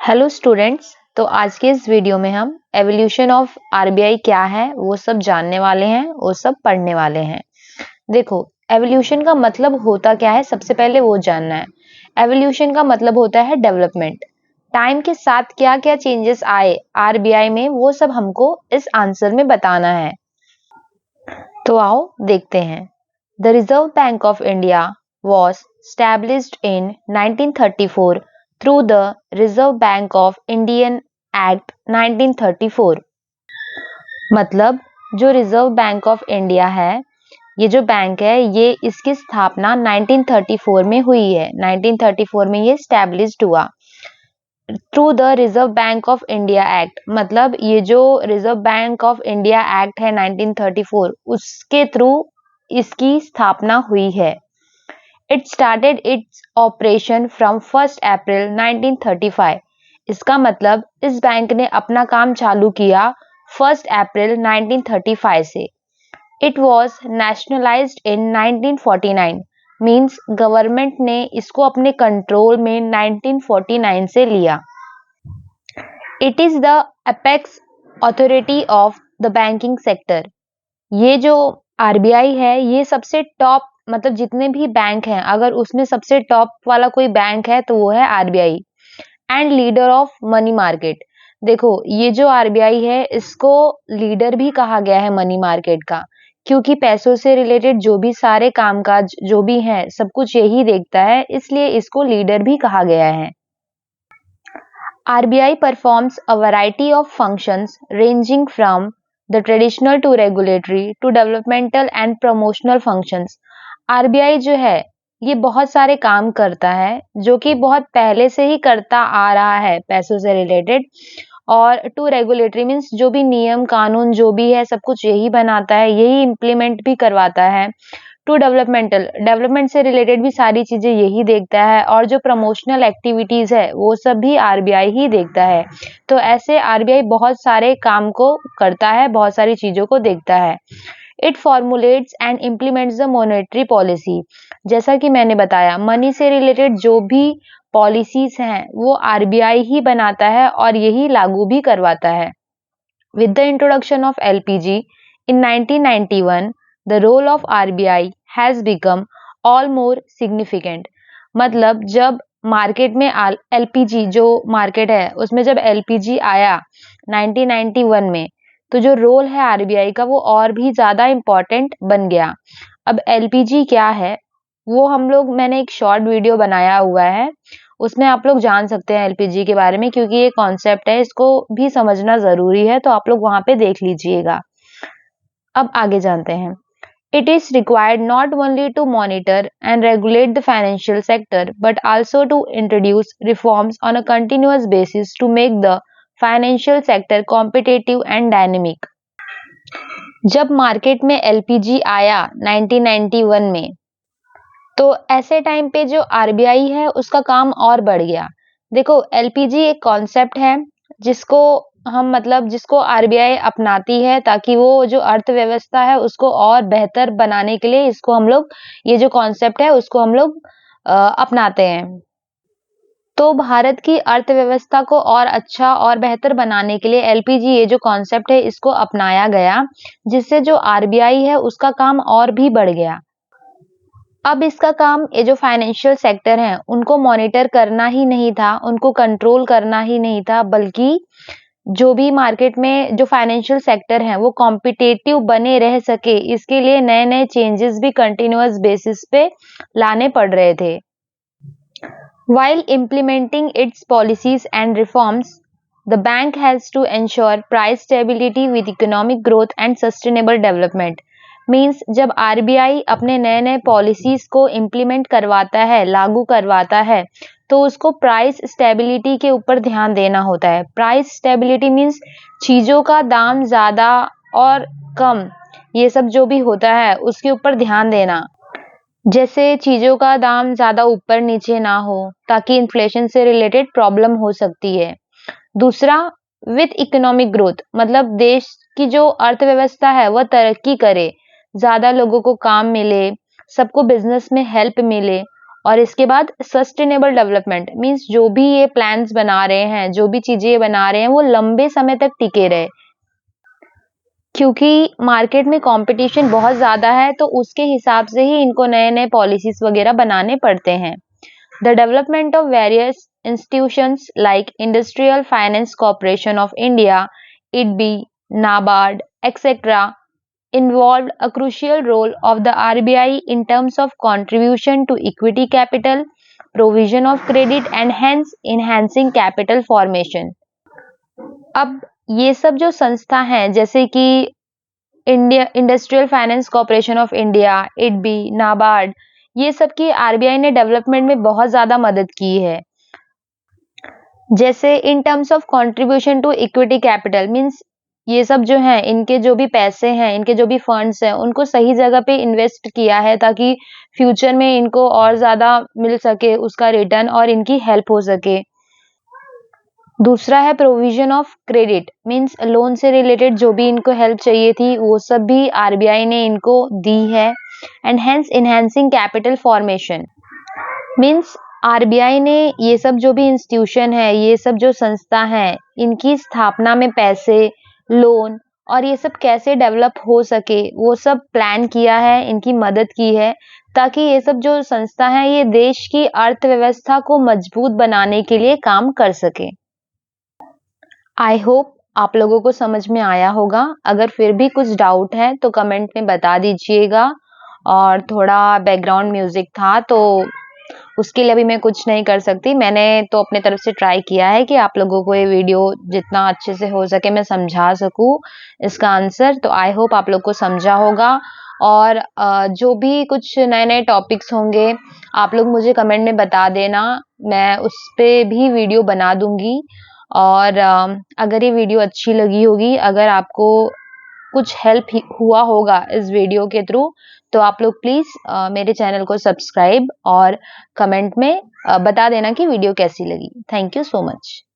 Hello students. तो आज के इस वीडियो में हम एवोल्यूशन ऑफ आरबीआई क्या है वो सब जानने वाले हैं, वो सब पढ़ने वाले हैं। देखो, एवोल्यूशन का मतलब होता क्या है, सबसे पहले वो जानना है। एवोल्यूशन का मतलब होता है डेवलपमेंट। टाइम के साथ क्या क्या चेंजेस आए आरबीआई में, वो सब हमको इस आंसर में बताना है। तो आओ देखते हैं। The reserve bank of India was established in 1934 through the Reserve Bank of Indian Act 1934। मतलब जो रिजर्व बैंक ऑफ इंडिया है, ये जो बैंक है, ये इसकी स्थापना 1934 में हुई है। 1934 में ये स्टैब्लिश्ड हुआ through the reserve bank of India act. मतलब ये जो reserve bank of India act है 1934, उसके थ्रू इसकी स्थापना हुई है। It started its operation from 1st April 1935। इसका मतलब इस बैंक ने अपना काम चालू किया 1st अप्रैल 1935 से। It was nationalized in 1949। Means government ने इसको अपने कंट्रोल में 1949 से लिया। It is the apex authority of the banking sector। ये जो आरबीआई है, ये सबसे टॉप, मतलब जितने भी बैंक हैं, अगर उसमें सबसे टॉप वाला कोई बैंक है तो वो है RBI. And leader of money market. देखो, ये जो आरबीआई है, इसको लीडर भी कहा गया है मनी मार्केट का, क्योंकि पैसों से रिलेटेड जो भी सारे कामकाज जो भी हैं, सब कुछ यही देखता है, इसलिए इसको लीडर भी कहा गया है। RBI performs a variety of functions ranging from the traditional to regulatory to developmental and promotional functions। RBI जो है, ये बहुत सारे काम करता है जो कि बहुत पहले से ही करता आ रहा है पैसों से रिलेटेड। और टू रेगुलेटरी मीन्स जो भी नियम कानून जो भी है, सब कुछ यही बनाता है, यही इम्प्लीमेंट भी करवाता है। टू डेवलपमेंटल, डेवलपमेंट से रिलेटेड भी सारी चीजें यही देखता है। और जो प्रमोशनल एक्टिविटीज है, वो सब भी आरबीआई ही देखता है। तो ऐसे आरबीआई बहुत सारे काम को करता है, बहुत सारी चीजों को देखता है। It formulates and implements the monetary policy. जैसा कि मैंने बताया, मनी से रिलेटेड जो भी पॉलिसीज हैं, वो आरबीआई ही बनाता है और यही लागू भी करवाता है। With the introduction of LPG in 1991, the role of RBI has become all more significant। मतलब जब मार्केट में एलपीजी जो मार्केट है, उसमें जब एलपीजी आया 1991 में, तो जो रोल है आरबीआई का वो और भी ज्यादा इम्पोर्टेंट बन गया। अब एलपीजी क्या है, वो मैंने एक शॉर्ट वीडियो बनाया हुआ है, उसमें आप लोग जान सकते हैं एलपीजी के बारे में, क्योंकि ये कॉन्सेप्ट है, इसको भी समझना जरूरी है, तो आप लोग वहां पे देख लीजिएगा। अब आगे जानते हैं। It is required not only to monitor and regulate the financial sector, but also to introduce reforms on a continuous basis to make the financial sector competitive and dynamic। जब मार्केट में एलपीजी आया 1991 में, तो ऐसे time पे जो RBI है उसका काम और बढ़ गया। देखो, एलपीजी एक कॉन्सेप्ट है जिसको जिसको आरबीआई अपनाती है, ताकि वो जो अर्थव्यवस्था है उसको और बेहतर बनाने के लिए इसको हम लोग, ये जो कॉन्सेप्ट है उसको हम लोग अपनाते हैं। तो भारत की अर्थव्यवस्था को और अच्छा और बेहतर बनाने के लिए एलपीजी, ये जो कॉन्सेप्ट है, इसको अपनाया गया, जिससे जो आरबीआई है उसका काम और भी बढ़ गया। अब इसका काम, ये जो फाइनेंशियल सेक्टर हैं, उनको मॉनिटर करना ही नहीं था, उनको कंट्रोल करना ही नहीं था, बल्कि जो भी मार्केट में जो फाइनेंशियल सेक्टर हैं, वो कॉम्पिटिटिव बने रह सके, इसके लिए नए नए चेंजेस भी कंटिन्यूअस बेसिस पे लाने पड़ रहे थे। While implementing its policies and reforms, the bank has to ensure price stability with economic growth and sustainable development। Means जब आरबीआई अपने नए नए पॉलिसीज को इम्प्लीमेंट करवाता है, लागू करवाता है, तो उसको प्राइस स्टेबिलिटी के ऊपर ध्यान देना होता है। प्राइस स्टेबिलिटी मीन्स चीजों का दाम ज्यादा और कम, ये सब जो भी होता है उसके ऊपर ध्यान देना। जैसे चीजों का दाम ज्यादा ऊपर नीचे ना हो, ताकि इन्फ्लेशन से रिलेटेड प्रॉब्लम हो सकती है। दूसरा, विथ इकोनॉमिक ग्रोथ, मतलब देश की जो अर्थव्यवस्था है वह तरक्की करे, ज्यादा लोगों को काम मिले, सबको बिजनेस में हेल्प मिले, और इसके बाद सस्टेनेबल डेवलपमेंट मीन्स जो भी ये प्लान्स बना रहे हैं, जो भी चीजें ये बना रहे हैं वो लंबे समय तक टिके रहे, क्योंकि मार्केट में कंपटीशन बहुत ज़्यादा है तो उसके हिसाब से ही इनको नए-नए पॉलिसीज वगैरह बनाने पड़ते हैं। The development of various institutions like industrial finance corporation of India, IDB, NABARD, etc. involved a crucial role of the RBI in terms of contribution to equity capital, provision of credit and hence enhancing capital formation. अब ये सब जो संस्था हैं जैसे कि India industrial finance corporation of India, IDB, NABARD, ये सब की आरबीआई ने डेवलपमेंट में बहुत ज्यादा मदद की है। जैसे in terms of contribution to equity capital means ये सब जो है इनके जो भी पैसे हैं, इनके जो भी फंड्स हैं, उनको सही जगह पे इन्वेस्ट किया है ताकि फ्यूचर में इनको और ज्यादा मिल सके उसका रिटर्न और इनकी हेल्प हो सके। दूसरा है provision of credit means loan से रिलेटेड जो भी इनको हेल्प चाहिए थी वो सब भी आरबीआई ने इनको दी है। And hence enhancing capital formation means RBI ने ये सब जो भी इंस्टीट्यूशन है, ये सब जो संस्था है, इनकी स्थापना में पैसे, लोन और ये सब कैसे डेवलप हो सके वो सब प्लान किया है, इनकी मदद की है ताकि ये सब जो संस्था है ये देश की अर्थव्यवस्था को मजबूत बनाने के लिए काम कर सके। आई होप आप लोगों को समझ में आया होगा। अगर फिर भी कुछ डाउट है तो कमेंट में बता दीजिएगा। और थोड़ा बैकग्राउंड म्यूजिक था तो उसके लिए अभी मैं कुछ नहीं कर सकती। मैंने तो अपने तरफ से ट्राई किया है कि आप लोगों को ये वीडियो जितना अच्छे से हो सके मैं समझा सकूं इसका आंसर। तो आई होप आप लोग को समझा होगा। और जो भी कुछ नए-नए टॉपिक्स होंगे आप लोग मुझे कमेंट में बता देना, मैं उस पे भी वीडियो बना दूंगी। और अगर ये वीडियो अच्छी लगी होगी, अगर आपको कुछ हेल्प हुआ होगा इस वीडियो के थ्रू, तो आप लोग प्लीज मेरे चैनल को सब्सक्राइब और कमेंट में बता देना कि वीडियो कैसी लगी। Thank you so much.